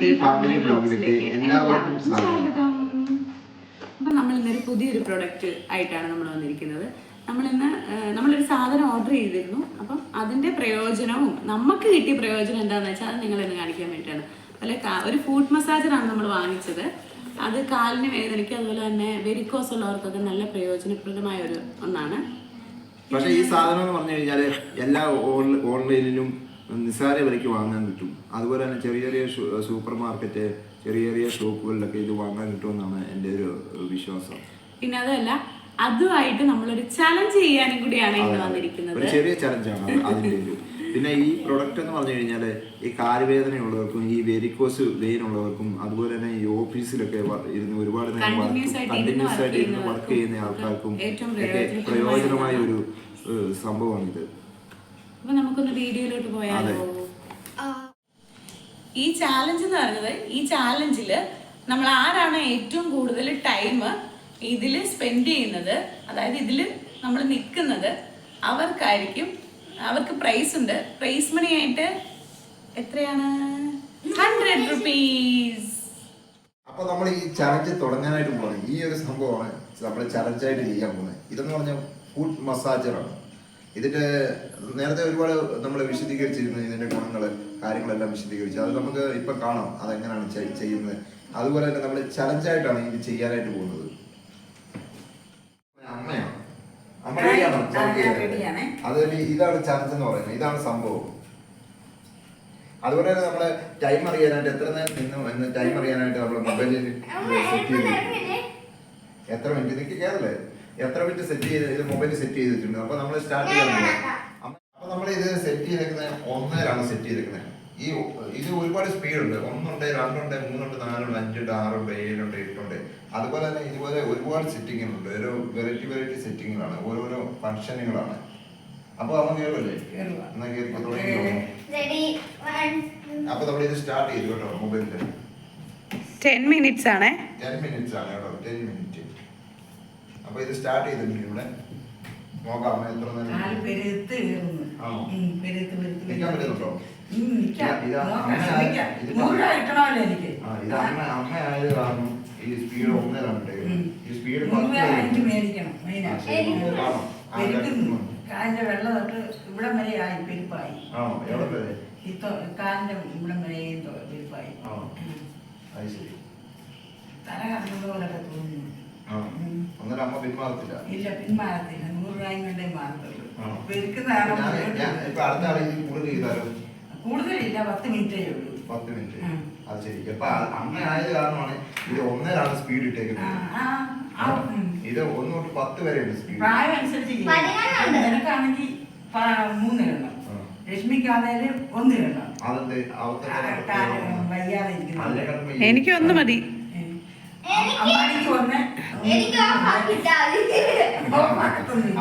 എല്ലാവർക്കും സ്വാഗതം. അപ്പം നമ്മളിന്നൊരു പുതിയൊരു പ്രൊഡക്റ്റ് ആയിട്ടാണ് നമ്മൾ വന്നിരിക്കുന്നത്. നമ്മളൊരു സാധനം ഓർഡർ ചെയ്തിരുന്നു. അപ്പം അതിൻ്റെ പ്രയോജനവും നമുക്ക് കിട്ടിയ പ്രയോജനം എന്താണെന്ന് വെച്ചാൽ അത് നിങ്ങളിന്ന് കാണിക്കാൻ വേണ്ടിയിട്ടാണ്. ഒരു ഫുഡ് മസാജറാണ് നമ്മൾ വാങ്ങിച്ചത്. അത് കാലിന് വേദനയ്ക്ക് അതുപോലെ തന്നെ വെരിക്കോസ് ഉള്ളവർക്കൊക്കെ നല്ല പ്രയോജനപ്രദമായ ഒന്നാണ്. പക്ഷേ ഈ സാധനം എന്ന് പറഞ്ഞു കഴിഞ്ഞാൽ എല്ലാ ഓൺലൈനിലും നിസ്സാര വിലയ്ക്ക് വാങ്ങാൻ കിട്ടും. അതുപോലെ തന്നെ ചെറിയ ചെറിയ സൂപ്പർ മാർക്കറ്റ്, ചെറിയ ചെറിയ ഷോപ്പുകളിലൊക്കെ ഇത് വാങ്ങാൻ കിട്ടുമെന്നാണ് എൻ്റെ ഒരു വിശ്വാസം. പിന്നെ അതല്ല, അതുമായിട്ട് നമ്മളൊരു ചലഞ്ച് ചെയ്യാനും കൂടിയാണ് ഇന്ന് വന്നിരിക്കുന്നത്. ഒരു ചെറിയ ചലഞ്ചാണ് അതിൻ്റെ ഒരു. പിന്നെ ഈ പ്രൊഡക്റ്റ് എന്ന് പറഞ്ഞു കഴിഞ്ഞാൽ ഈ കാലുവേദനയുള്ളവർക്കും ഈ വെരിക്കോസ് വെയിൻ ഉള്ളവർക്കും അതുപോലെ തന്നെ ഈ ഓഫീസിലൊക്കെ ഇരുന്ന് ഒരുപാട് നേരം കണ്ടിന്യൂസ് ആയിട്ട് ഇരുന്ന് വർക്ക് ചെയ്യുന്ന ആൾക്കാർക്കും ഒക്കെ പ്രയോജനമായ ഒരു സംഭവമാണിത്. അപ്പൊ നമുക്കൊന്ന് വീഡിയോയിലോട്ട് പോയാലോ? ഈ ചാലഞ്ച് എന്ന് പറയുന്നത്, ഈ ചാലഞ്ചിൽ നമ്മൾ ആരാണ് ഏറ്റവും കൂടുതൽ ടൈം ഇതിൽ സ്പെൻഡ് ചെയ്യുന്നത്, അതായത് ഇതിൽ നമ്മൾ നിൽക്കുന്നത്, അവർക്ക് പ്രൈസ് ഉണ്ട്. പ്രൈസ് മണി ആയിട്ട് എത്രയാണ്? 100 rupees. അപ്പൊ നമ്മൾ ഈ ചലഞ്ച് തുടങ്ങാനായിട്ട് പോകുന്നത് ഈ ഒരു സംഭവമാണ് നമ്മൾ ചലഞ്ചായിട്ട് ചെയ്യാൻ പോകുന്നത്. ഇതെന്ന് പറഞ്ഞാൽ ഫുഡ് മസാജറാണ്. ഇതിന്റെ നേരത്തെ ഒരുപാട് നമ്മൾ വിശദീകരിച്ചിരുന്നു, ഇതിന്റെ ഗുണങ്ങൾ കാര്യങ്ങളെല്ലാം വിശദീകരിച്ചു. അത് നമുക്ക് ഇപ്പൊ കാണാം അതെങ്ങനെയാണ് ചെയ്യുന്നത്. അതുപോലെ തന്നെ നമ്മൾ ചലഞ്ചായിട്ടാണ് ഇത് ചെയ്യാനായിട്ട് പോകുന്നത്. അമ്മയാണ് അതുപോലെ ഇതാണ് ചലഞ്ച് എന്ന് പറയുന്നത്, ഇതാണ് സംഭവം. അതുപോലെ തന്നെ നമ്മളെ ടൈം അറിയാനായിട്ട് എത്ര നേരം നിന്നു എന്ന് ടൈം അറിയാനായിട്ട് നമ്മുടെ മൊബൈലിൽ സെറ്റ് ചെയ്ത് എത്ര മിനിറ്റ് നിൽക്കി കയറല്ലേ, എത്ര മിനിറ്റ് സെറ്റ് ചെയ്ത് ഇത് മൊബൈലിൽ സെറ്റ് ചെയ്തിട്ടുണ്ട്. അപ്പൊ നമ്മൾ സ്റ്റാർട്ട് ചെയ്യാൻ പോകും. അപ്പൊ നമ്മൾ ഇത് സെറ്റ് ചെയ്തേക്കുന്നത് 1 സെറ്റ് ചെയ്തേക്കുന്നത്. ഇത് ഒരുപാട് സ്പീഡുണ്ട്. 1 ഉണ്ട്, 2 ഉണ്ട്, 3 ഉണ്ട്, 4 ഉണ്ട്, 5 ഉണ്ട്, 6 ഉണ്ട്, 7 ഉണ്ട്, 8 ഉണ്ട്. അതുപോലെ തന്നെ ഇതുപോലെ ഒരുപാട് സെറ്റിങ്ങുകളുണ്ട്. ഒരു വെറൈറ്റി സെറ്റിങ്ങുകളാണ്, ഓരോരോ ഫംഗ്ഷനുകളാണ്. അപ്പൊ നമ്മൾ കേൾക്കല്ലേ, എന്നാ കേൾക്കാൻ തുടങ്ങി. അപ്പൊ നമ്മൾ ഇത് സ്റ്റാർട്ട് ചെയ്തു കേട്ടോ. മൊബൈലിൽ 10 minutes ആണ്. 10 minutes ആണ് കേട്ടോ, 10 minutes. അപ്പൊ ഇത് സ്റ്റാർട്ട് ചെയ്തിട്ടുണ്ട്. ഇവിടെ നോക്കാം എത്ര നേരം നിൽക്കാൻ പറ്റുന്നുണ്ടോ? അമ്മയായത് കാരണം ഈ സ്പീഡ് 1 ഈ സ്പീഡ് കാലിന്റെ വെള്ളം തൊട്ട് ഇവിടം വരെ ആയി പെരുപ്പായി. കാലിന്റെ ഇവിടം വരെയും പെരുപ്പായി. തല കറങ്ങുന്ന പോലൊക്കെ തോന്നുന്നു. അമ്മ പിന്മാറത്തില്ല. ഇല്ല, പിന്മാറത്തില്ല. 100 രൂപയും കൊണ്ടേ മാറത്തുള്ളൂ. കൂടുതലില്ല, 10 മിനിറ്റേ ഉള്ളൂ. 10 മിനിറ്റ്. അത് ശരി. അപ്പൊ അമ്മ ആയത് കാരണമാണ് ഇത് 1 സ്പീഡ് ഇട്ടേക്കുന്നത്. ഇത് 1 തൊട്ട് 10 വരെയുണ്ട് സ്പീഡ്. പ്രായം അനുസരിച്ച് നിനക്കാണെങ്കിൽ 3 എണ്ണം, രശ്മിക്കാണേലും 1 എണ്ണം. വയ്യാതെ ഇരിക്കുന്നു. എനിക്ക് 1 മതി. അമ്മാടിക്ക് 1.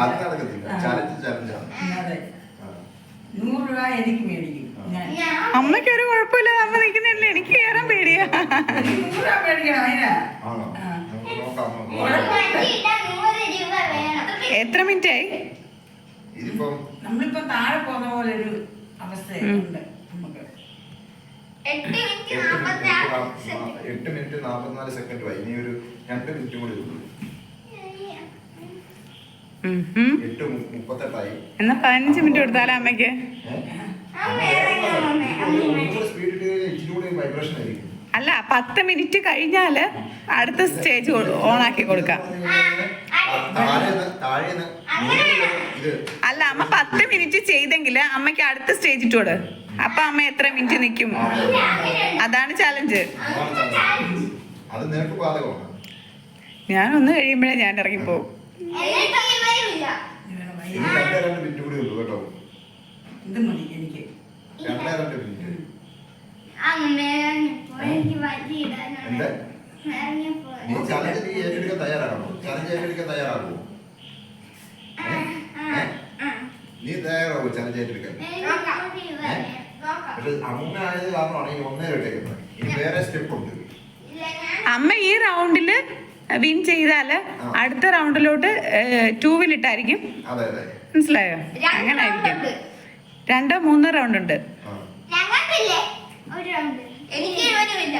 അത് നടക്കത്തില്ല. അതെ, 100 രൂപ എനിക്ക് മേടിക്കും. അമ്മയ്ക്ക് ഒരു കുഴപ്പമില്ല, അമ്മ നിൽക്കുന്നില്ല. എനിക്ക് കയറാൻ പേടിയാ. 100 രൂപ മേടിക്കണം അതിനാ. എത്ര മിനിറ്റ് ആയി? നമ്മളിപ്പോ താഴെ പോകുന്ന പോലെ ഒരു അവസ്ഥയുണ്ട് നമുക്ക്. 8 മിനിറ്റ് 44 സെക്കൻഡ് ആയി. ഇനി ഒരു 2 മിനിറ്റ് കൂടി ഉള്ളൂ. 8:38 ആയി. എന്നാ 15 മിനിറ്റ് കൊടുത്താലോ അമ്മയ്ക്ക്? അല്ല, 10 മിനിറ്റ് കഴിഞ്ഞാല് അടുത്ത സ്റ്റേജ് ഓണാക്കി കൊടുക്കാം. അല്ല, അമ്മ 10 മിനിറ്റ് ചെയ്തെങ്കിൽ അമ്മയ്ക്ക് അടുത്ത സ്റ്റേജ് ഇട്ടോട്. അപ്പൊ അമ്മ എത്ര മിനിറ്റ് നിൽക്കും? അതാണ് ചലഞ്ച്. ഞാൻ ഒന്ന് കഴിയുമ്പോഴേ ഞാൻ ഇറങ്ങിപ്പോവും. ഇത് മതി എനിക്ക്. നീ തയ്യാറാവോ ചലഞ്ച് ഏറ്റെടുക്കാൻ? പക്ഷെ അമ്മ ആയത് കാരണമാണ് ഈ 1 ഇട്ടേക്കുന്നത്. ഇനി വേറെ സ്റ്റെപ്പ് ഉണ്ട്. അമ്മ ഈ റൗണ്ടില് വിൻ ചെയ്താല് അടുത്ത റൗണ്ടിലോട്ട് 2 ഇട്ടായിരിക്കും. മനസ്സിലായോ? അങ്ങനെ ആയിരിക്കും. 2-3 റൗണ്ട് ഉണ്ട്. എനിക്ക് ഇരുവനുമില്ല.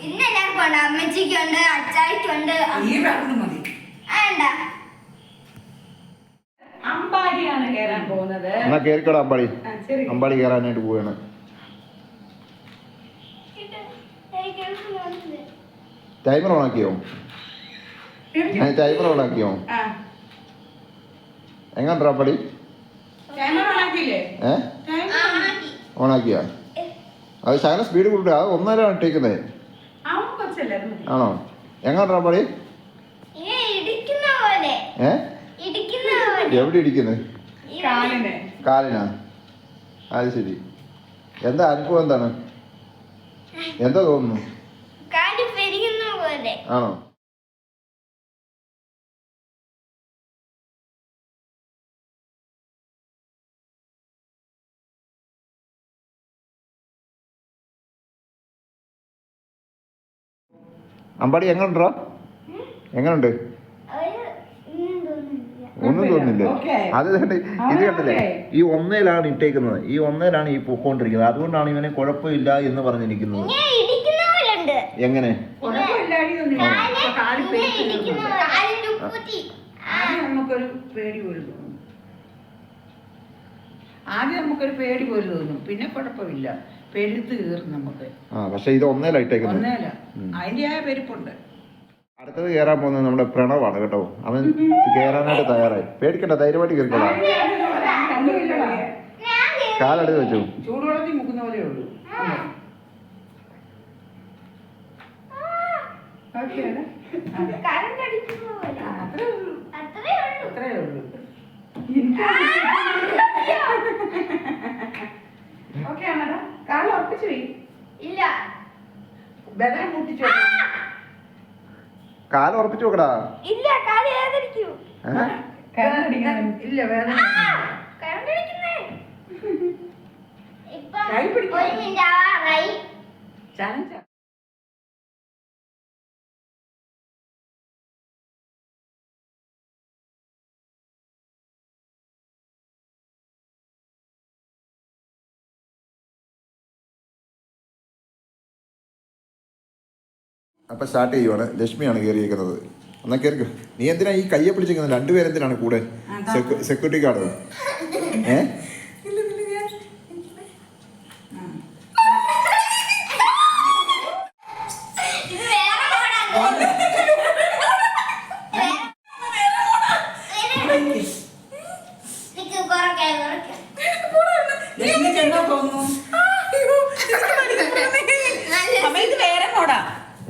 ഇന്ന് എല്ലാവർക്കും ഉണ്ട്. അമ്മച്ചിക്കുണ്ട്, അച്ചായിക്കുണ്ട്. ഈ പറഞ്ഞു മതി. വേണ്ട. അമ്പാടിയാണ് കയറാൻ പോകുന്നത്. എന്നാ കേറിക്കോടാ അമ്പാടി. ആ, ശരി. അമ്പാടി കയറാനായിട്ട് പോവാണ്. ടൈമർ ഓണാക്കിയോ? ടൈമർ ഓണാക്കിയോ? ആ, എങ്ങനെയുണ്ടാ അമ്പാടി? ടൈമർ ഓണാക്കിയില്ലേ? ഓണാക്കിയാ? അത് ശകലം സ്പീഡ് കൂട്ടുക. അത് 1.5 ഇട്ടേക്കുന്നത്. അവൻ കൊച്ചല്ലേ, അത് മതി. ആണോ? എങ്ങനെയുണ്ടാ അമ്പാടി? ഏ എവിടെ ഇടിക്കുന്നത്? കാലിന്. കാലിനാ? അത് ശരി. എന്താ അനുഭവം എന്താണ്? എന്താ തോന്നുന്നു? ആണോ? അമ്പാടി എങ്ങനെയുണ്ടോ? എങ്ങനെയുണ്ട്? ഒന്നും തോന്നുന്നില്ല. അത് ഇത് കണ്ടില്ലേ, ഈ 1-ലാണ് ഇട്ടേക്കുന്നത്. ഈ 1-ലാണ് ഈ പൊക്കോണ്ടിരിക്കുന്നത്. അതുകൊണ്ടാണ് ഇവനെ കുഴപ്പമില്ല എന്ന് പറഞ്ഞിരിക്കുന്നത്. എങ്ങനെ? ആദ്യം നമുക്കൊരു പേടി പോലും തോന്നും. പിന്നെ കുഴപ്പമില്ല, പെരുത്ത് കയറും നമുക്ക്. പക്ഷെ ഇത് 1-ലാണ് ഇട്ടേക്കുന്നത്. 1-ല അതിൻ്റെതായ പെരുപ്പുണ്ട്. അടുത്തത് കയറാൻ പോകുന്നത് നമ്മുടെ പ്രണവാണ് കേട്ടോ. അവൻ കയറാനായിട്ട് തയ്യാറായി. പേടിക്കണ്ട, ധൈര്യമായിട്ട് കയറിക്കോളാം. കാലെടുത്ത് വെച്ചു. ചൂടുവെള്ളത്തിൽ മുക്കുന്ന പോലെ ഉള്ളൂ. അത്രേ ഉള്ളൂ. ഓക്കെ ആണോടാ? കാല് ഉറപ്പിച്ചു പോയി. ഇല്ല. ബദൽ മുട്ടിച്ചു. കാല് ഉറപ്പിച്ചു നോക്കടാ. ഇല്ല, കാല് വേദനിക്കൂ. ഇല്ല, വേദന. ഇപ്പൊ 1 മിനിറ്റ് ആവാറായി. ചാലഞ്ച. അപ്പം സ്റ്റാർട്ട് ചെയ്യുവാണ്. ലക്ഷ്മിയാണ് കയറിയിരിക്കുന്നത്. എന്നാൽ കയറിക്കോ. നീ എന്തിനാ ഈ കയ്യെ പിടിച്ചിരിക്കുന്നത്? രണ്ടുപേരെന്തിനാണ് കൂടെ? സെക്യൂരിറ്റി ഗാർഡോ?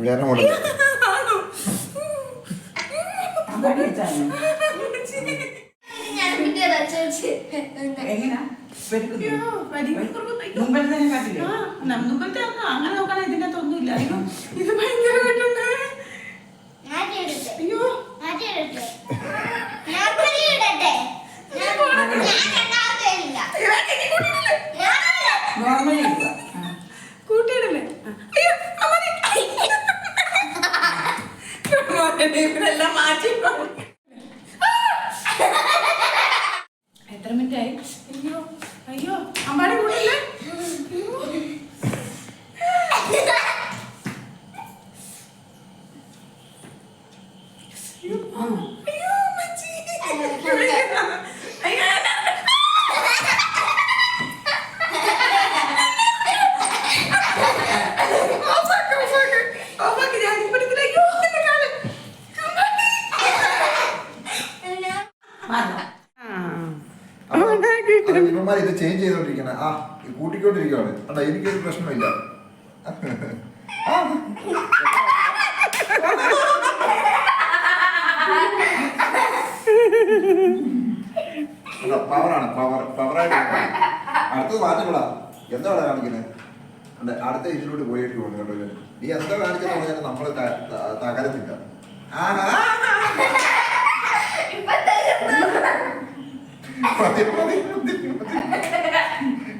വേറെ മോഡൽ. അങ്ങനെ നോക്കാൻ ഇതിന്റെ അകത്തൊന്നുമില്ല. ഇത് ഭയങ്കരമായിട്ടുണ്ട്. കൂട്ടിയിടല്ലേ? ഇവരെല്ലാം മാറ്റി. എത്ര മിനിറ്റായി? അയ്യോ അയ്യോ, അമ്പാടി കൂട്ടില്ലേ? ഇവന്മാർ ഇത് ചേഞ്ച് ചെയ്തോണ്ടിരിക്കണ. കൂട്ടിക്കൊണ്ടിരിക്കുകയാണ്. അല്ല, എനിക്കൊരു പ്രശ്നമില്ല. പവറാണ്, പവറായിട്ട് അടുത്തത് മാറ്റപ്പെടാ. എന്താ കാണിക്കുന്നത്? അടുത്ത ഇതിലോട്ട് പോയിട്ട് പോകുന്നു കേട്ടോ. നീ എന്താ കാണിക്കുന്ന പറഞ്ഞാൽ നമ്മള് തകരത്തില്ല.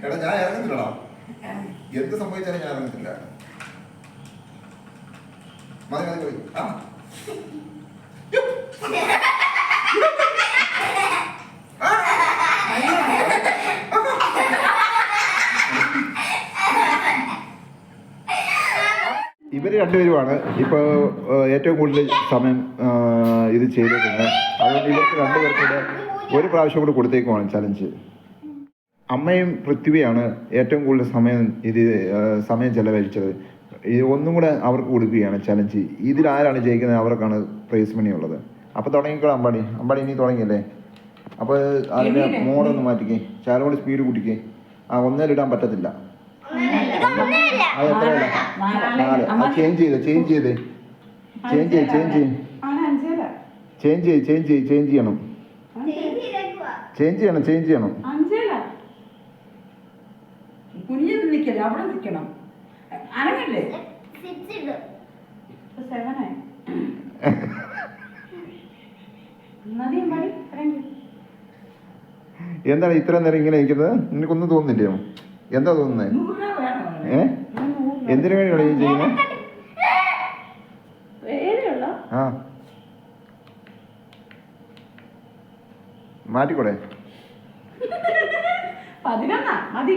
എടാ, ഞാൻ ഇറങ്ങത്തില്ലടാ. എന്ത് സംഭവിച്ചാലും ഞാൻ ഇറങ്ങത്തില്ല. മതി മതി പോയി. രണ്ടുപേരുമാണ് ഇപ്പോൾ ഏറ്റവും കൂടുതൽ സമയം ഇത് ചെയ്തേക്കുന്നത്. അതുകൊണ്ട് ഇവർക്ക് രണ്ടുപേർക്കൂടെ ഒരു പ്രാവശ്യം കൂടെ കൊടുത്തേക്കുവാണ് ചലഞ്ച്. അമ്മയും പൃഥ്വിയാണ് ഏറ്റവും കൂടുതൽ സമയം ചെലവഴിച്ചത്. ഒന്നും കൂടെ അവർക്ക് കൊടുക്കുകയാണ് ചലഞ്ച്. ഇതിലാരാണ് ജയിക്കുന്നത് അവർക്കാണ് പ്രൈസ് മണി ഉള്ളത്. അപ്പോൾ തുടങ്ങിക്കോ അമ്പാടി. അമ്പാടി ഇനി തുടങ്ങിയല്ലേ? അപ്പോൾ അതിൻ്റെ മോഡൊന്ന് മാറ്റിക്കേ, ശാലും കൂടി സ്പീഡ് കൂട്ടിക്കേ. ഒന്നേലിടാൻ പറ്റത്തില്ല. അത് എത്രയല്ല? 4. അത് ചേഞ്ച് ചെയ്തേ ചേഞ്ച് ചെയ്യണം. കുഞ്ഞു നിൽക്കല്ലേ, അവിടെ നിൽക്കണം. അനങ്ങല്ലേ? എന്താണ് ഇത്ര നേരം ഇങ്ങനെ ഇരിക്കുന്നത്? നിനക്കൊന്നും തോന്നുന്നില്ലയോ? എന്താ തോന്നുന്നത്? എന്തിനു വേണ്ടിയാണ് ഈ ചെയ്യുന്നത്? ആ മാറ്റിക്കൂടെ? 11 മതി.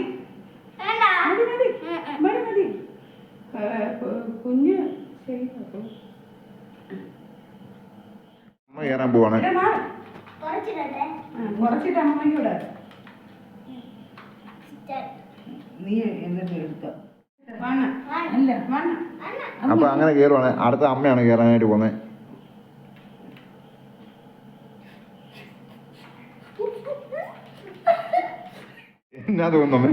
കുഞ്ഞ് അമ്മ കയറാൻ പോവാണ്. കുറച്ചിട്ട് അമ്മയ്ക്കൂടെ നീ എന്നിട്ട് എടുത്തോ. അപ്പൊ അങ്ങനെ കയറുവാണ്. അടുത്ത അമ്മയാണ് കയറാനായിട്ട് പോകുന്നത്. എന്നാ തോന്നുന്നു?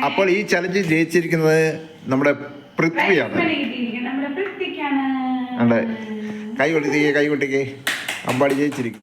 അപ്പോൾ ഈ ചലഞ്ച് ജയിച്ചിരിക്കുന്നത് നമ്മുടെ പൃഥ്വിയാണ്. അതെ, കൈ കൊട്ടിക്കേ അമ്പാടി ജയിച്ചിരിക്കും.